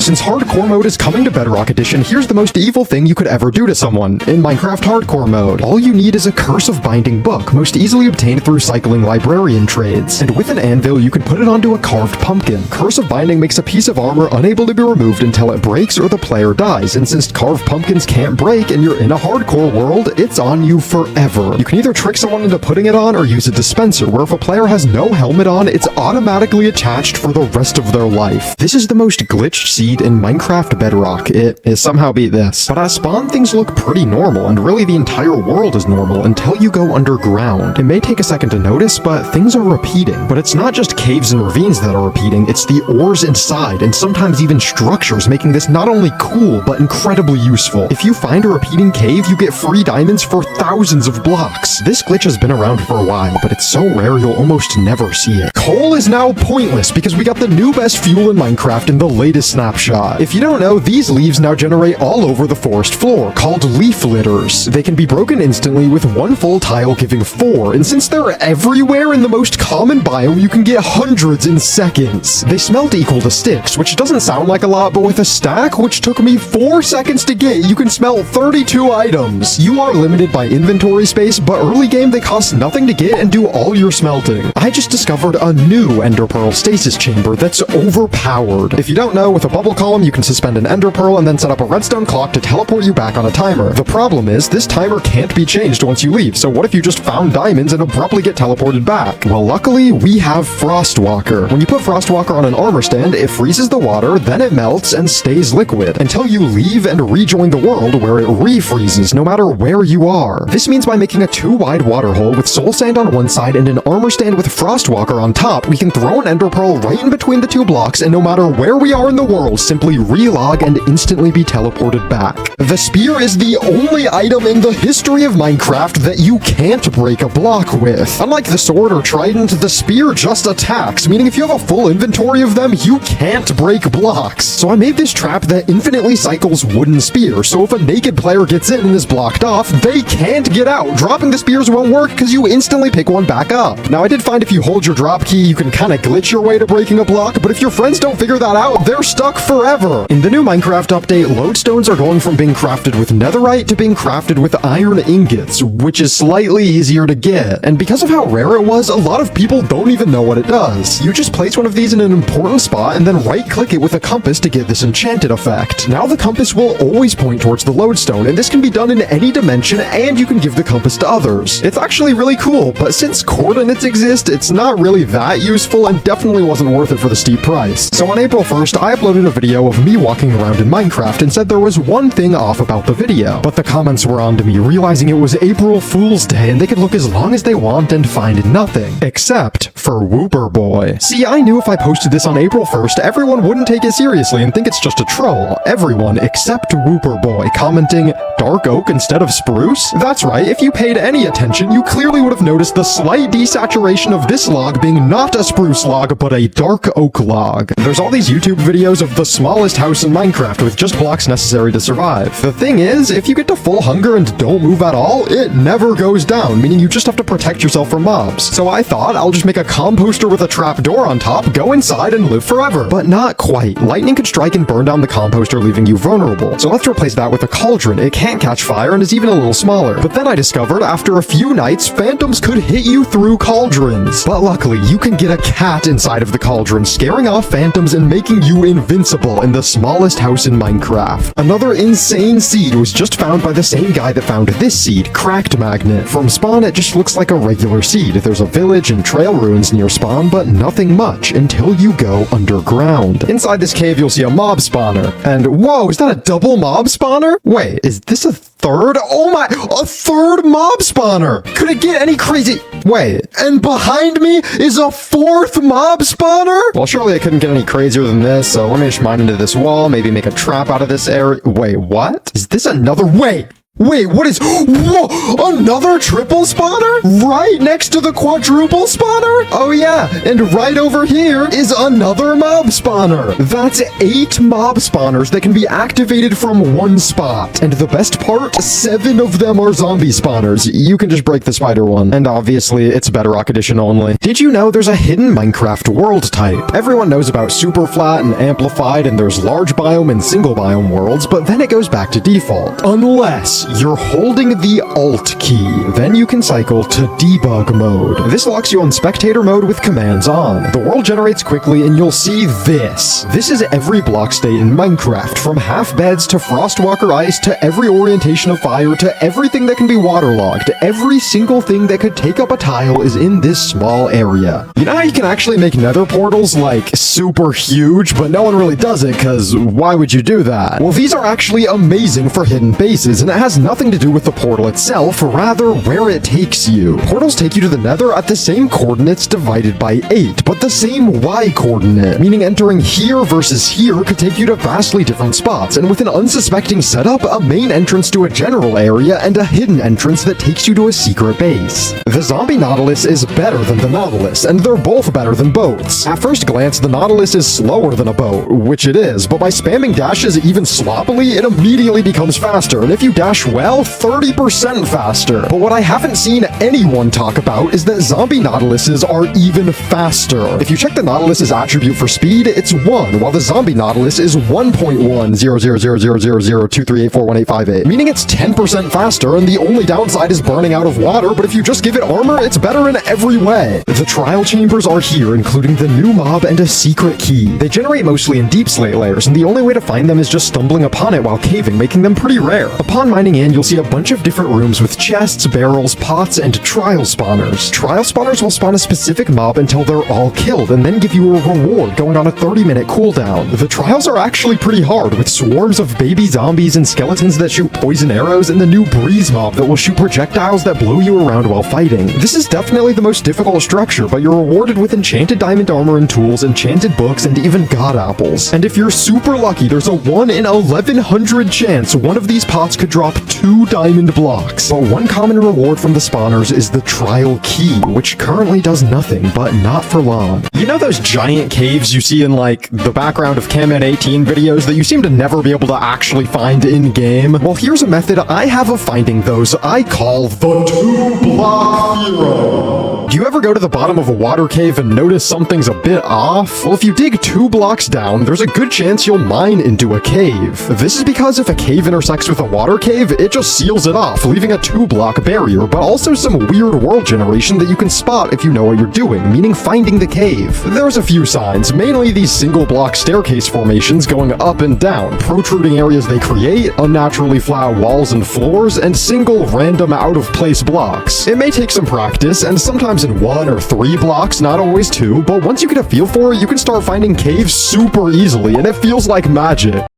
since hardcore mode is coming to Bedrock Edition, here's the most evil thing you could ever do to someone in Minecraft hardcore mode. All you need is a Curse of Binding book, most easily obtained through cycling librarian trades. And with an anvil, you can put it onto a carved pumpkin. Curse of Binding makes a piece of armor unable to be removed until it breaks or the player dies, and since carved pumpkins can't break and you're in a hardcore world, it's on you forever. You can either trick someone into putting it on or use a dispenser, where if a player has no helmet on, it's automatically attached for the rest of their life. This is the most glitched seed in Minecraft Bedrock. It is somehow beat this. But at spawn, things look pretty normal, and really the entire world is normal until you go underground. It may take a second to notice, but things are repeating. But it's not just caves and ravines that are repeating, it's the ores inside, and sometimes even structures, making this not only cool, but incredibly useful. If you find a repeating cave, you get free diamonds for thousands of blocks. This glitch has been around for a while, but it's so rare you'll almost never see it. Coal is now pointless because we got the new best fuel in Minecraft in the latest snapshot. If you don't know, these leaves now generate all over the forest floor, called leaf litters. They can be broken instantly with one full tile giving 4, and since they're everywhere in the most common biome, you can get hundreds in seconds. They smelt equal to sticks, which doesn't sound like a lot, but with a stack, which took me 4 seconds to get, you can smelt 32 items. You are limited by inventory space, but early game they cost nothing to get and do all your smelting. I just discovered a new ender pearl stasis chamber that's overpowered. If you don't know, with a bubble column you can suspend an ender pearl and then set up a redstone clock to teleport you back on a timer. The problem is, this timer can't be changed once you leave, so what if you just found diamonds and abruptly get teleported back? Well, luckily, we have Frostwalker. When you put Frostwalker on an armor stand, it freezes the water, then it melts and stays liquid, until you leave and rejoin the world where it refreezes no matter where you are. This means by making a 2-wide water hole with soul sand on one side and an armor stand with Frostwalker on top, we can throw an ender pearl right in between the 2 blocks, and no matter where we are in the world, simply relog and instantly be teleported back. The spear is the only item in the history of Minecraft that you can't break a block with. Unlike the sword or trident, the spear just attacks, meaning if you have a full inventory of them, you can't break blocks. So I made this trap that infinitely cycles wooden spears, so if a naked player gets in and is blocked off, they can't get out. Dropping the spears won't work because you instantly pick one back up. Now I did find if you hold your drop key, you can kinda glitch your way to breaking a block, but if your friends don't figure that out, they're stuck forever. In the new Minecraft update, lodestones are going from being crafted with netherite to being crafted with iron ingots, which is slightly easier to get. And because of how rare it was, a lot of people don't even know what it does. You just place one of these in an important spot and then right-click it with a compass to get this enchanted effect. Now the compass will always point towards the lodestone, and this can be done in any dimension, and you can give the compass to others. It's actually really cool, but since coordinates exist, it's not really that useful and definitely wasn't worth it for the steep price. So on April 1st, I uploaded a video of me walking around in Minecraft and said there was one thing off about the video. But the comments were on to me, realizing it was April Fool's Day and they could look as long as they want and find nothing. Except for Whooper Boy. See, I knew if I posted this on April 1st, everyone wouldn't take it seriously and think it's just a troll. Everyone except Whooper Boy commenting, dark oak instead of spruce? That's right, if you paid any attention, you clearly would have noticed the slight desaturation of this log being not a spruce log, but a dark oak log. There's all these YouTube videos of the smallest house in Minecraft with just blocks necessary to survive. The thing is, if you get to full hunger and don't move at all, it never goes down, meaning you just have to protect yourself from mobs. So I thought I'll just make a composter with a trapdoor on top, go inside and live forever. But not quite. Lightning could strike and burn down the composter, leaving you vulnerable. So let's replace that with a cauldron. It can't catch fire and is even a little smaller. But then I discovered after a few nights, phantoms could hit you through cauldrons. But luckily, you can get a cat inside of the cauldron, scaring off phantoms and making you invincible in the smallest house in Minecraft. Another insane seed was just found by the same guy that found this seed, Cracked Magnet. From spawn, it just looks like a regular seed. There's a village and trail ruins near spawn, but nothing much until you go underground. Inside this cave, you'll see a mob spawner. And whoa, is that a double mob spawner? Wait, is this a third? Oh my, a third mob spawner! Could it get any crazy? Wait, and behind me is a 4th mob spawner? Well, surely it couldn't get any crazier than this, so let me just mine into this wall, maybe make a trap out of this area. Wait, what? Is this another? Wait! Wait, what is... Whoa! Another triple spawner? Right next to the quadruple spawner? Oh yeah, and right over here is another mob spawner. That's 8 mob spawners that can be activated from one spot. And the best part, 7 of them are zombie spawners. You can just break the spider one. And obviously, it's Bedrock Edition only. Did you know there's a hidden Minecraft world type? Everyone knows about super flat and amplified, and there's large biome and single biome worlds, but then it goes back to default. Unless you're holding the Alt key. Then you can cycle to debug mode. This locks you on spectator mode with commands on. The world generates quickly and you'll see this. This is every block state in Minecraft, from half beds to frostwalker ice to every orientation of fire to everything that can be waterlogged. Every single thing that could take up a tile is in this small area. You know how you can actually make nether portals like super huge, but no one really does it because why would you do that? Well, these are actually amazing for hidden bases, and it has nothing to do with the portal itself, rather where it takes you. Portals take you to the nether at the same coordinates divided by 8, but the same y coordinate, meaning entering here versus here could take you to vastly different spots, and with an unsuspecting setup, a main entrance to a general area and a hidden entrance that takes you to a secret base. The zombie Nautilus is better than the Nautilus, and they're both better than boats. At first glance, the Nautilus is slower than a boat, which it is, but by spamming dashes even sloppily, it immediately becomes faster, and if you dash well, 30% faster. But what I haven't seen anyone talk about is that zombie Nautiluses are even faster. If you check the Nautilus's attribute for speed, it's 1, while the zombie Nautilus is 1.100000238418858, meaning it's 10% faster, and the only downside is burning out of water, but if you just give it armor, it's better in every way. The trial chambers are here, including the new mob and a secret key. They generate mostly in deep slate layers, and the only way to find them is just stumbling upon it while caving, making them pretty rare. Upon mining in, you'll see a bunch of different rooms with chests, barrels, pots, and trial spawners. Trial spawners will spawn a specific mob until they're all killed, and then give you a reward going on a 30-minute cooldown. The trials are actually pretty hard, with swarms of baby zombies and skeletons that shoot poison arrows, and the new breeze mob that will shoot projectiles that blow you around while fighting. This is definitely the most difficult structure, but you're rewarded with enchanted diamond armor and tools, enchanted books, and even god apples. And if you're super lucky, there's a 1 in 1100 chance one of these pots could drop 2 diamond blocks. But one common reward from the spawners is the trial key, which currently does nothing, but not for long. You know those giant caves you see in like the background of Camman 18 videos that you seem to never be able to actually find in-game? Well, here's a method I have of finding those I call the 2-block theorem. Do you ever go to the bottom of a water cave and notice something's a bit off? Well, if you dig 2 blocks down, there's a good chance you'll mine into a cave. This is because if a cave intersects with a water cave, it just seals it off, leaving a 2-block barrier, but also some weird world generation that you can spot if you know what you're doing, meaning finding the cave. There's a few signs, mainly these single-block staircase formations going up and down, protruding areas they create, unnaturally flat walls and floors, and single random out-of-place blocks. It may take some practice, and sometimes in 1 or 3 blocks, not always 2, but once you get a feel for it, you can start finding caves super easily, and it feels like magic.